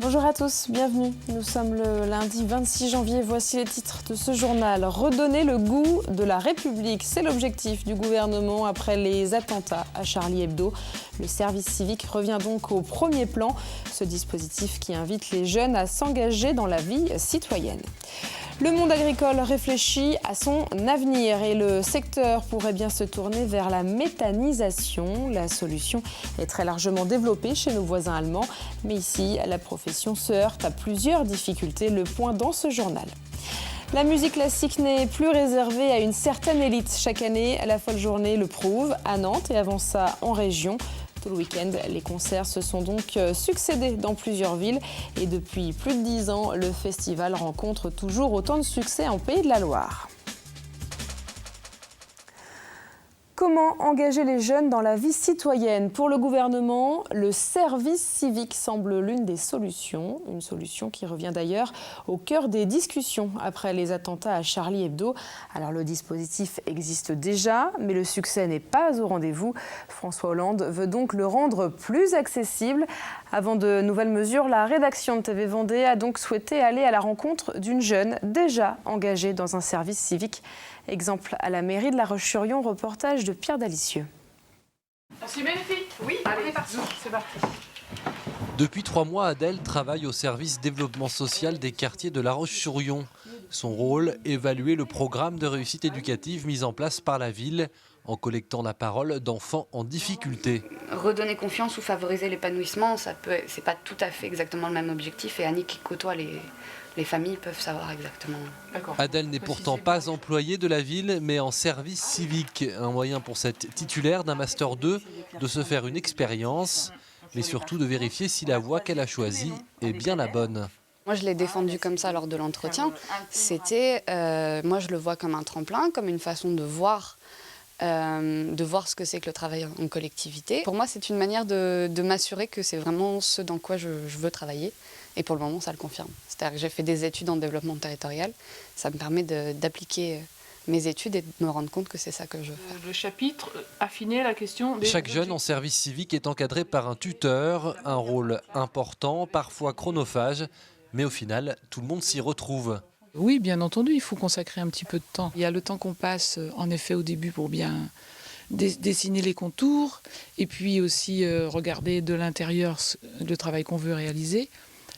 Bonjour à tous, bienvenue. Nous sommes le lundi 26 janvier. Voici les titres de ce journal. Redonner le goût de la République, c'est l'objectif du gouvernement après les attentats à Charlie Hebdo. Le service civique revient donc au premier plan. Ce dispositif qui invite les jeunes à s'engager dans la vie citoyenne. Le monde agricole réfléchit à son avenir et le secteur pourrait bien se tourner vers la méthanisation. La solution est très largement développée chez nos voisins allemands. Mais ici, la profession se heurte à plusieurs difficultés. Le point dans ce journal. La musique classique n'est plus réservée à une certaine élite. Chaque année, la folle journée le prouve, à Nantes et avant ça en région. Tout le week-end, les concerts se sont donc succédés dans plusieurs villes. Et depuis plus de 10 ans, le festival rencontre toujours autant de succès en Pays de la Loire. Comment engager les jeunes dans la vie citoyenne? Pour le gouvernement, le service civique semble l'une des solutions. Une solution qui revient d'ailleurs au cœur des discussions après les attentats à Charlie Hebdo. Alors le dispositif existe déjà, mais le succès n'est pas au rendez-vous. François Hollande veut donc le rendre plus accessible. Avant de nouvelles mesures, la rédaction de TV Vendée a donc souhaité aller à la rencontre d'une jeune déjà engagée dans un service civique. Exemple à la mairie de La Roche-sur-Yon, reportage de Pierre Dalicieux. On s'y met les filles? Oui, allez, c'est parti. Depuis 3 mois, Adèle travaille au service développement social des quartiers de La Roche-sur-Yon. Son rôle, évaluer le programme de réussite éducative mis en place par la ville en collectant la parole d'enfants en difficulté. Redonner confiance ou favoriser l'épanouissement, c'est pas tout à fait exactement le même objectif et Annie qui côtoie les familles peuvent savoir exactement. Adèle n'est pourtant pas employée de la ville, mais en service civique. Un moyen pour cette titulaire d'un Master 2 de se faire une expérience, mais surtout de vérifier si la voie qu'elle a choisie est bien la bonne. Moi, je l'ai défendu comme ça lors de l'entretien. Moi, je le vois comme un tremplin, comme une façon de voir ce que c'est que le travail en collectivité. Pour moi, c'est une manière de m'assurer que c'est vraiment ce dans quoi je veux travailler. Et pour le moment, ça le confirme. C'est-à-dire que j'ai fait des études en développement territorial. Ça me permet d'appliquer mes études et de me rendre compte que c'est ça que je veux faire. Le chapitre, affiner la question... Chaque jeune en service civique est encadré par un tuteur, un rôle important, parfois chronophage, mais au final, tout le monde s'y retrouve. Oui, bien entendu, il faut consacrer un petit peu de temps. Il y a le temps qu'on passe, en effet, au début pour bien dessiner les contours, et puis aussi regarder de l'intérieur le travail qu'on veut réaliser.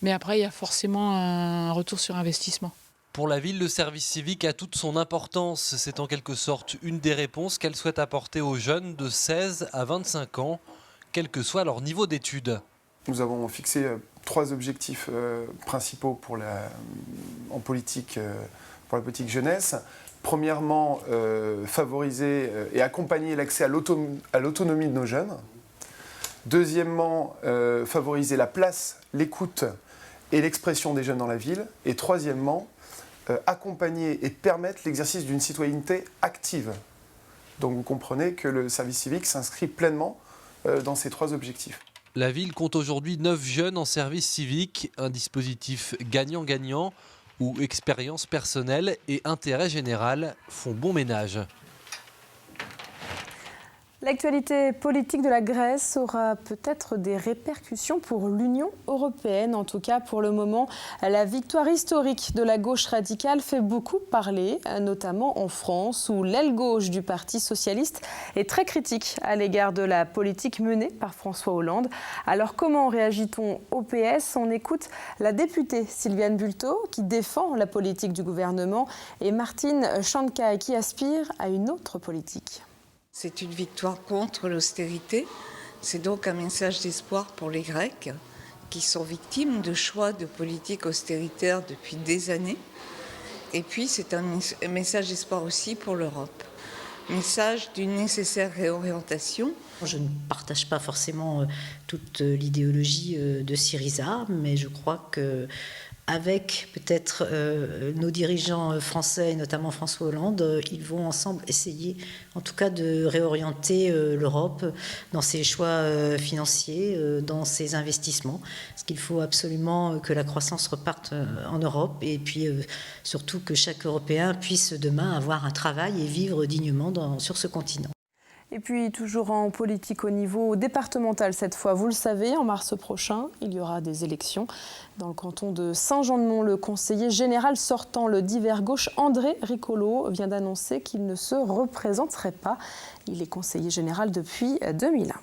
Mais après, il y a forcément un retour sur investissement. Pour la ville, le service civique a toute son importance. C'est en quelque sorte une des réponses qu'elle souhaite apporter aux jeunes de 16 à 25 ans, quel que soit leur niveau d'études. Nous avons fixé 3 objectifs principaux pour la politique jeunesse. Premièrement, favoriser et accompagner l'accès à l'autonomie de nos jeunes. Deuxièmement, favoriser la place, l'écoute et l'expression des jeunes dans la ville. Et troisièmement, accompagner et permettre l'exercice d'une citoyenneté active. Donc vous comprenez que le service civique s'inscrit pleinement dans ces 3 objectifs. La ville compte aujourd'hui 9 jeunes en service civique, un dispositif gagnant-gagnant où expérience personnelle et intérêt général font bon ménage. L'actualité politique de la Grèce aura peut-être des répercussions pour l'Union européenne. En tout cas, pour le moment, la victoire historique de la gauche radicale fait beaucoup parler, notamment en France, où l'aile gauche du Parti socialiste est très critique à l'égard de la politique menée par François Hollande. Alors comment réagit-on au PS? On écoute la députée Sylviane Bulteau qui défend la politique du gouvernement et Martine Chancay qui aspire à une autre politique. C'est une victoire contre l'austérité. C'est donc un message d'espoir pour les Grecs qui sont victimes de choix de politique austéritaire depuis des années. Et puis c'est un message d'espoir aussi pour l'Europe. Message d'une nécessaire réorientation. Je ne partage pas forcément toute l'idéologie de Syriza, mais je crois que avec peut-être nos dirigeants français, et notamment François Hollande, ils vont ensemble essayer en tout cas de réorienter l'Europe dans ses choix financiers, dans ses investissements. Parce qu'il faut absolument que la croissance reparte en Europe et puis surtout que chaque Européen puisse demain avoir un travail et vivre dignement sur ce continent. Et puis toujours en politique au niveau départemental cette fois, vous le savez, en mars prochain, il y aura des élections. Dans le canton de Saint-Jean-de-Mont, le conseiller général sortant, le divers gauche André Ricolo, vient d'annoncer qu'il ne se représenterait pas. Il est conseiller général depuis 2001.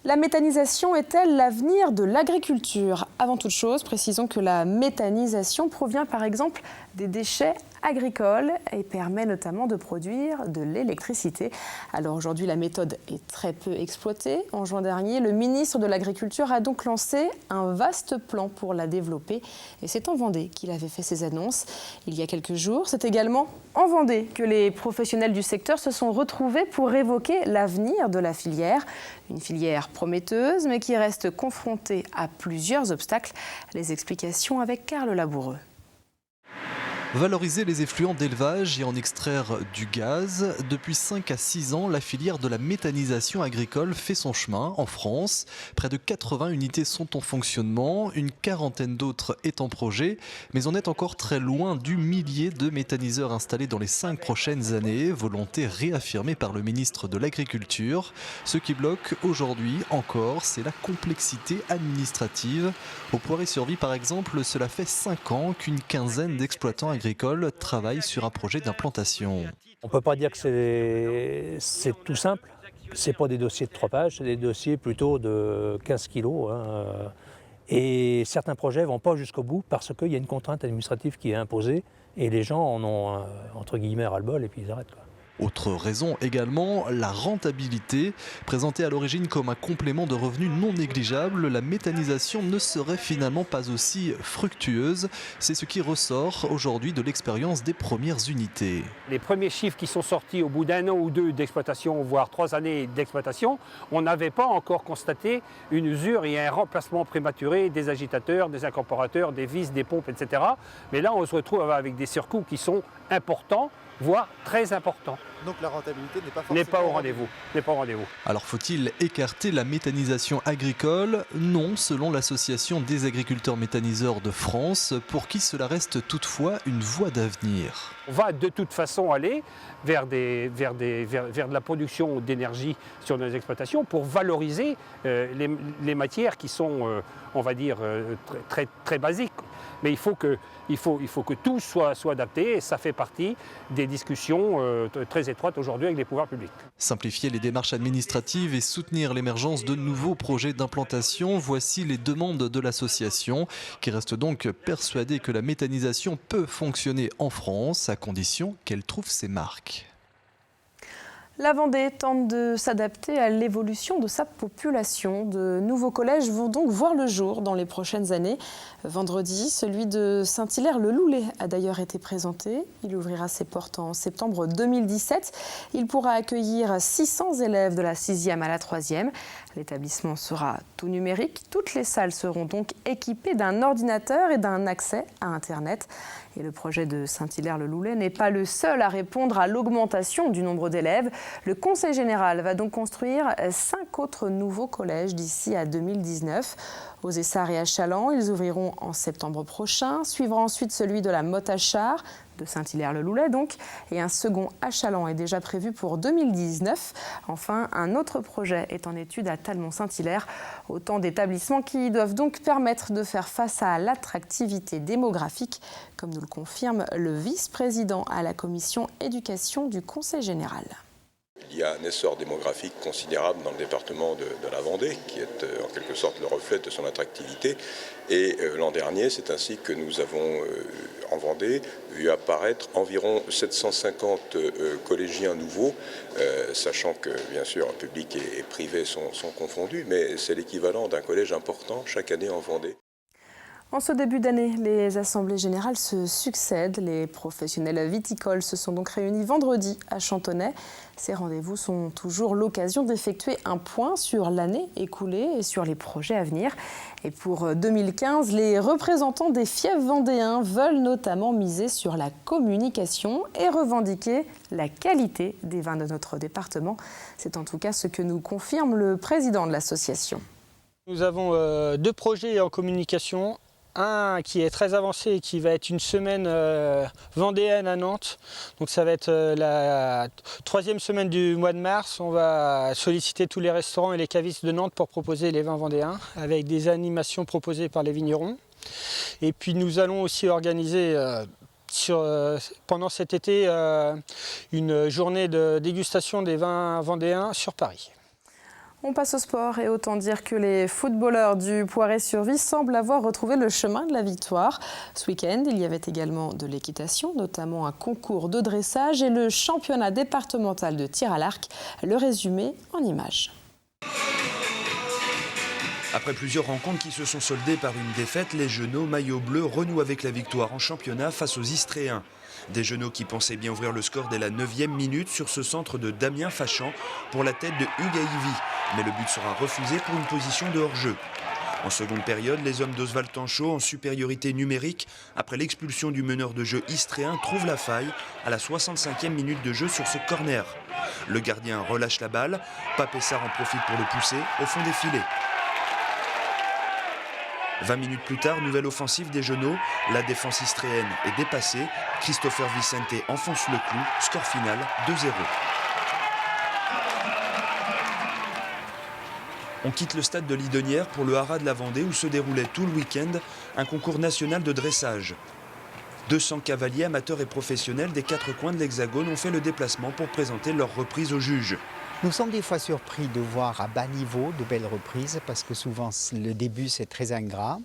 La méthanisation est-elle l'avenir de l'agriculture ? Avant toute chose, précisons que la méthanisation provient par exemple des déchets agricoles et permet notamment de produire de l'électricité. Alors aujourd'hui, la méthode est très peu exploitée. En juin dernier, le ministre de l'Agriculture a donc lancé un vaste plan pour la développer. Et c'est en Vendée qu'il avait fait ces annonces il y a quelques jours. C'est également en Vendée que les professionnels du secteur se sont retrouvés pour évoquer l'avenir de la filière. Une filière prometteuse, mais qui reste confrontée à plusieurs obstacles. Les explications avec Karl Laboureux. Valoriser les effluents d'élevage et en extraire du gaz. Depuis 5 à 6 ans, la filière de la méthanisation agricole fait son chemin en France. Près de 80 unités sont en fonctionnement, une quarantaine d'autres est en projet. Mais on est encore très loin du millier de méthaniseurs installés dans les 5 prochaines années. Volonté réaffirmée par le ministre de l'Agriculture. Ce qui bloque aujourd'hui encore, c'est la complexité administrative. Au Poiré-sur-Vie, par exemple, cela fait 5 ans qu'une quinzaine d'exploitants agricoles travaillent sur un projet d'implantation. On ne peut pas dire que c'est tout simple. Ce n'est pas des dossiers de 3 pages, c'est des dossiers plutôt de 15 kilos. Et certains projets ne vont pas jusqu'au bout parce qu'il y a une contrainte administrative qui est imposée et les gens en ont, entre guillemets, ras-le-bol et puis ils arrêtent, quoi. Autre raison également, la rentabilité. Présentée à l'origine comme un complément de revenus non négligeable, la méthanisation ne serait finalement pas aussi fructueuse. C'est ce qui ressort aujourd'hui de l'expérience des premières unités. Les premiers chiffres qui sont sortis au bout d'1 an ou 2 d'exploitation, voire 3 années d'exploitation, on n'avait pas encore constaté une usure et un remplacement prématuré des agitateurs, des incorporateurs, des vis, des pompes, etc. Mais là, on se retrouve avec des surcoûts qui sont importants, voire très important. Donc la rentabilité n'est pas au rendez-vous. Alors faut-il écarter la méthanisation agricole ? Non, selon l'association des agriculteurs méthaniseurs de France, pour qui cela reste toutefois une voie d'avenir. On va de toute façon aller vers de la production d'énergie sur nos exploitations pour valoriser les matières qui sont, on va dire, très, très basiques. Mais il faut que tout soit adapté et ça fait partie des discussions très étroites aujourd'hui avec les pouvoirs publics. Simplifier les démarches administratives et soutenir l'émergence de nouveaux projets d'implantation, voici les demandes de l'association qui reste donc persuadée que la méthanisation peut fonctionner en France à condition qu'elle trouve ses marques. La Vendée tente de s'adapter à l'évolution de sa population. De nouveaux collèges vont donc voir le jour dans les prochaines années. Vendredi, celui de Saint-Hilaire-le-Loulay a d'ailleurs été présenté. Il ouvrira ses portes en septembre 2017. Il pourra accueillir 600 élèves de la 6e à la 3e. L'établissement sera tout numérique. Toutes les salles seront donc équipées d'un ordinateur et d'un accès à Internet. Et le projet de Saint-Hilaire-le-Loulay n'est pas le seul à répondre à l'augmentation du nombre d'élèves. Le Conseil général va donc construire 5 autres nouveaux collèges d'ici à 2019. Aux Essarts et à Chaland, ils ouvriront en septembre prochain. Suivra ensuite celui de la Motte-à-Char, de Saint-Hilaire-le-Loulay donc, et un second à Chaland est déjà prévu pour 2019. Enfin, un autre projet est en étude à Talmont-Saint-Hilaire. Autant d'établissements qui doivent donc permettre de faire face à l'attractivité démographique, comme nous le confirme le vice-président à la commission éducation du Conseil général. Il y a un essor démographique considérable dans le département de la Vendée, qui est en quelque sorte le reflet de son attractivité. Et l'an dernier, c'est ainsi que nous avons, en Vendée, vu apparaître environ 750 collégiens nouveaux, sachant que, bien sûr, public et privé sont confondus, mais c'est l'équivalent d'un collège important chaque année en Vendée. En ce début d'année, les assemblées générales se succèdent. Les professionnels viticoles se sont donc réunis vendredi à Chantonnay. Ces rendez-vous sont toujours l'occasion d'effectuer un point sur l'année écoulée et sur les projets à venir. Et pour 2015, les représentants des fiefs vendéens veulent notamment miser sur la communication et revendiquer la qualité des vins de notre département. C'est en tout cas ce que nous confirme le président de l'association. Nous avons 2 projets en communication. un qui est très avancé et qui va être une semaine vendéenne à Nantes. Donc ça va être la 3e semaine du mois de mars. On va solliciter tous les restaurants et les cavistes de Nantes pour proposer les vins vendéens avec des animations proposées par les vignerons. Et puis nous allons aussi organiser pendant cet été une journée de dégustation des vins vendéens sur Paris. On passe au sport et autant dire que les footballeurs du Poiré-sur-Vie semblent avoir retrouvé le chemin de la victoire. Ce week-end, il y avait également de l'équitation, notamment un concours de dressage et le championnat départemental de tir à l'arc. Le résumé en images. Après plusieurs rencontres qui se sont soldées par une défaite, les Genots maillot bleu renouent avec la victoire en championnat face aux Istréens. Des Genots qui pensaient bien ouvrir le score dès la 9e minute sur ce centre de Damien Fachan pour la tête de Hugues Aïvi. Mais le but sera refusé pour une position de hors-jeu. En seconde période, les hommes d'Oswald Tanchot, en supériorité numérique, après l'expulsion du meneur de jeu istréen, trouvent la faille à la 65e minute de jeu sur ce corner. Le gardien relâche la balle, Papessard en profite pour le pousser au fond des filets. 20 minutes plus tard, nouvelle offensive des Genots. La défense istréenne est dépassée. Christopher Vicente enfonce le clou. Score final 2-0. On quitte le stade de Lidonnière pour le Haras de la Vendée où se déroulait tout le week-end un concours national de dressage. 200 cavaliers amateurs et professionnels des 4 coins de l'Hexagone ont fait le déplacement pour présenter leur reprise aux juges. Nous sommes des fois surpris de voir à bas niveau de belles reprises parce que souvent le début c'est très ingrat,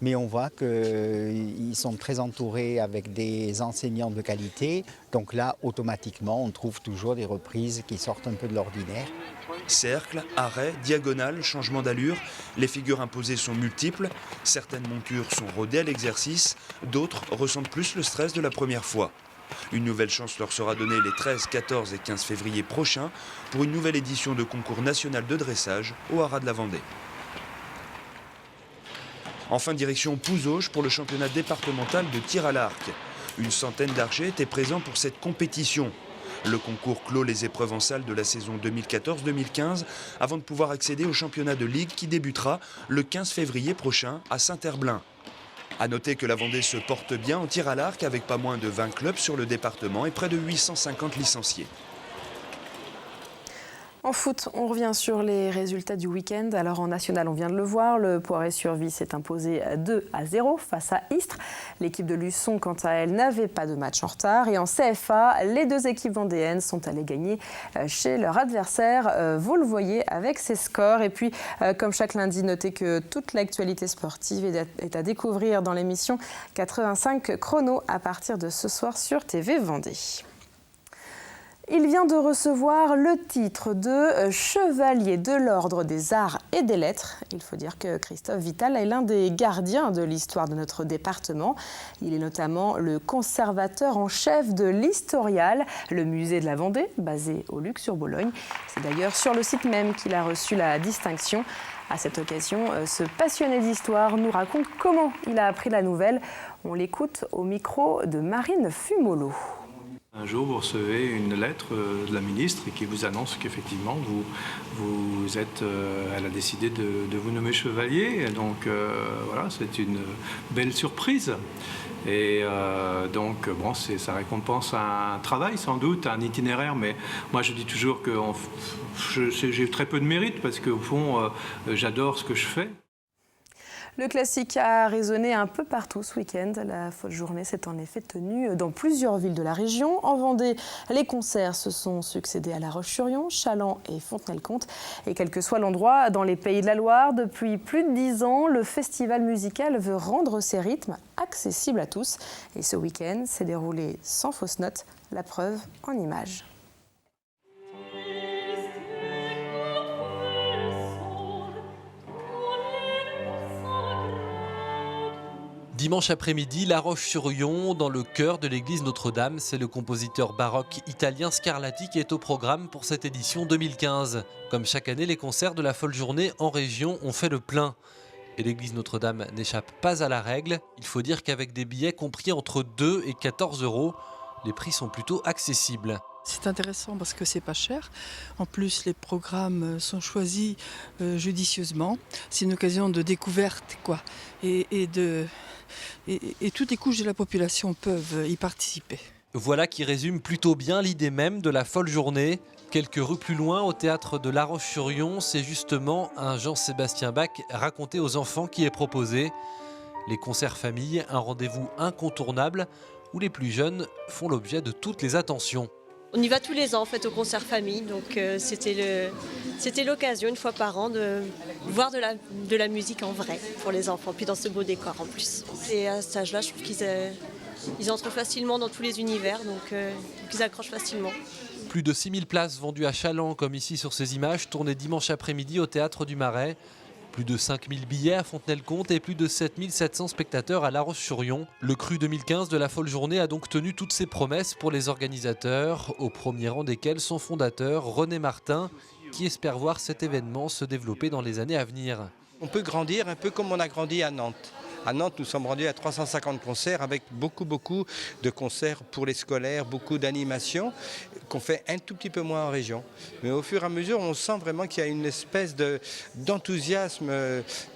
mais on voit qu'ils sont très entourés avec des enseignants de qualité. Donc là, automatiquement, on trouve toujours des reprises qui sortent un peu de l'ordinaire. Cercle, arrêt, diagonale, changement d'allure, les figures imposées sont multiples. Certaines montures sont rodées à l'exercice, d'autres ressentent plus le stress de la première fois. Une nouvelle chance leur sera donnée les 13, 14 et 15 février prochains pour une nouvelle édition de concours national de dressage au Haras de la Vendée. Enfin, direction Pouzauges pour le championnat départemental de tir à l'arc. Une centaine d'archers étaient présents pour cette compétition. Le concours clôt les épreuves en salle de la saison 2014-2015 avant de pouvoir accéder au championnat de ligue qui débutera le 15 février prochain à Saint-Herblain. A noter que la Vendée se porte bien en tir à l'arc avec pas moins de 20 clubs sur le département et près de 850 licenciés. En foot, on revient sur les résultats du week-end. Alors en national, on vient de le voir, le Poiré-sur-Vie s'est imposé 2-0 face à Istres. L'équipe de Luçon, quant à elle, n'avait pas de match en retard. Et en CFA, les 2 équipes vendéennes sont allées gagner chez leur adversaire. Vous le voyez avec ces scores. Et puis, comme chaque lundi, notez que toute l'actualité sportive est à découvrir dans l'émission 85 Chrono à partir de ce soir sur TV Vendée. Il vient de recevoir le titre de chevalier de l'Ordre des Arts et des Lettres. Il faut dire que Christophe Vital est l'un des gardiens de l'histoire de notre département. Il est notamment le conservateur en chef de l'Historial, le musée de la Vendée, basé au Luc-sur-Bologne. C'est d'ailleurs sur le site même qu'il a reçu la distinction. À cette occasion, ce passionné d'histoire nous raconte comment il a appris la nouvelle. On l'écoute au micro de Marine Fumolo. Un jour, vous recevez une lettre de la ministre qui vous annonce qu'effectivement, elle a décidé de vous nommer chevalier. Et donc, voilà, c'est une belle surprise. Et donc, bon, ça récompense un travail, sans doute, un itinéraire. Mais moi, je dis toujours que j'ai très peu de mérite parce qu'au fond, j'adore ce que je fais. Le classique a résonné un peu partout ce week-end. La folle journée s'est en effet tenue dans plusieurs villes de la région. En Vendée, les concerts se sont succédés à La Roche-sur-Yon, Challans et Fontenay-le-Comte. Et quel que soit l'endroit, dans les Pays de la Loire, depuis plus de 10 ans, le festival musical veut rendre ses rythmes accessibles à tous. Et ce week-end s'est déroulé sans fausse note, la preuve en images. Dimanche après-midi, La Roche-sur-Yon, dans le cœur de l'église Notre-Dame, c'est le compositeur baroque italien Scarlatti qui est au programme pour cette édition 2015. Comme chaque année, les concerts de la folle journée en région ont fait le plein. Et l'église Notre-Dame n'échappe pas à la règle. Il faut dire qu'avec des billets compris entre 2 et 14 €, les prix sont plutôt accessibles. C'est intéressant parce que c'est pas cher. En plus, les programmes sont choisis judicieusement. C'est une occasion de découverte, quoi. Et toutes les couches de la population peuvent y participer. Voilà qui résume plutôt bien l'idée même de la folle journée. Quelques rues plus loin, au théâtre de La Roche-sur-Yon, c'est justement un Jean-Sébastien Bach raconté aux enfants qui est proposé. Les concerts famille, un rendez-vous incontournable où les plus jeunes font l'objet de toutes les attentions. On y va tous les ans en fait au concert famille, donc c'était l'occasion une fois par an de voir de la musique en vrai pour les enfants, puis dans ce beau décor en plus. Et à cet âge-là, je trouve qu'ils entrent facilement dans tous les univers, donc ils accrochent facilement. Plus de 6000 places vendues à Chaland, comme ici sur ces images, tournées dimanche après-midi au Théâtre du Marais. Plus de 5000 billets à Fontenay-le-Comte et plus de 7700 spectateurs à La Roche-sur-Yon. Le cru 2015 de la folle journée a donc tenu toutes ses promesses pour les organisateurs, au premier rang desquels son fondateur René Martin, qui espère voir cet événement se développer dans les années à venir. On peut grandir un peu comme on a grandi à Nantes. À Nantes, nous sommes rendus à 350 concerts avec beaucoup de concerts pour les scolaires, beaucoup d'animations qu'on fait un tout petit peu moins en région. Mais au fur et à mesure, on sent vraiment qu'il y a une espèce d'enthousiasme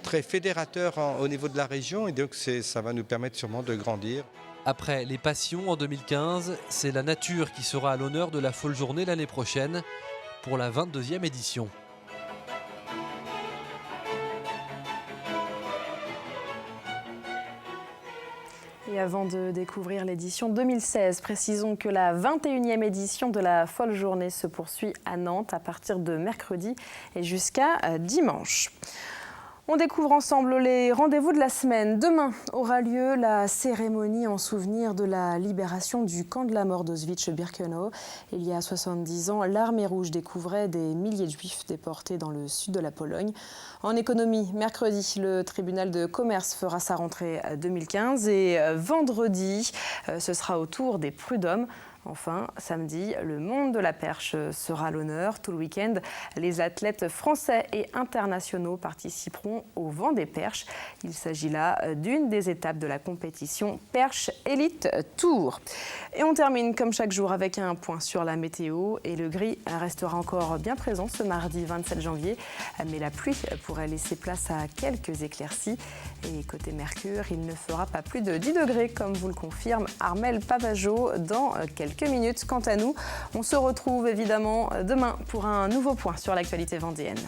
très fédérateur au niveau de la région et donc ça va nous permettre sûrement de grandir. Après les passions en 2015, c'est la nature qui sera à l'honneur de la folle journée l'année prochaine pour la 22e édition. Et avant de découvrir l'édition 2016, précisons que la 21e édition de la Folle Journée se poursuit à Nantes à partir de mercredi et jusqu'à dimanche. On découvre ensemble les rendez-vous de la semaine. Demain aura lieu la cérémonie en souvenir de la libération du camp de la mort d'Auschwitz-Birkenau. Il y a 70 ans, l'Armée rouge découvrait des milliers de juifs déportés dans le sud de la Pologne. En économie, mercredi, le tribunal de commerce fera sa rentrée 2015 et vendredi, ce sera au tour des prud'hommes. Enfin, samedi, le monde de la perche sera à l'honneur. Tout le week-end, les athlètes français et internationaux participeront au Vent des Perches. Il s'agit là d'une des étapes de la compétition Perche Elite Tour. Et on termine comme chaque jour avec un point sur la météo. Et le gris restera encore bien présent ce mardi 27 janvier. Mais la pluie pourrait laisser place à quelques éclaircies. Et côté Mercure, il ne fera pas plus de 10 degrés, comme vous le confirme Armel Pavageau dans quelques minutes. Quant à nous, on se retrouve évidemment demain pour un nouveau point sur l'actualité vendéenne.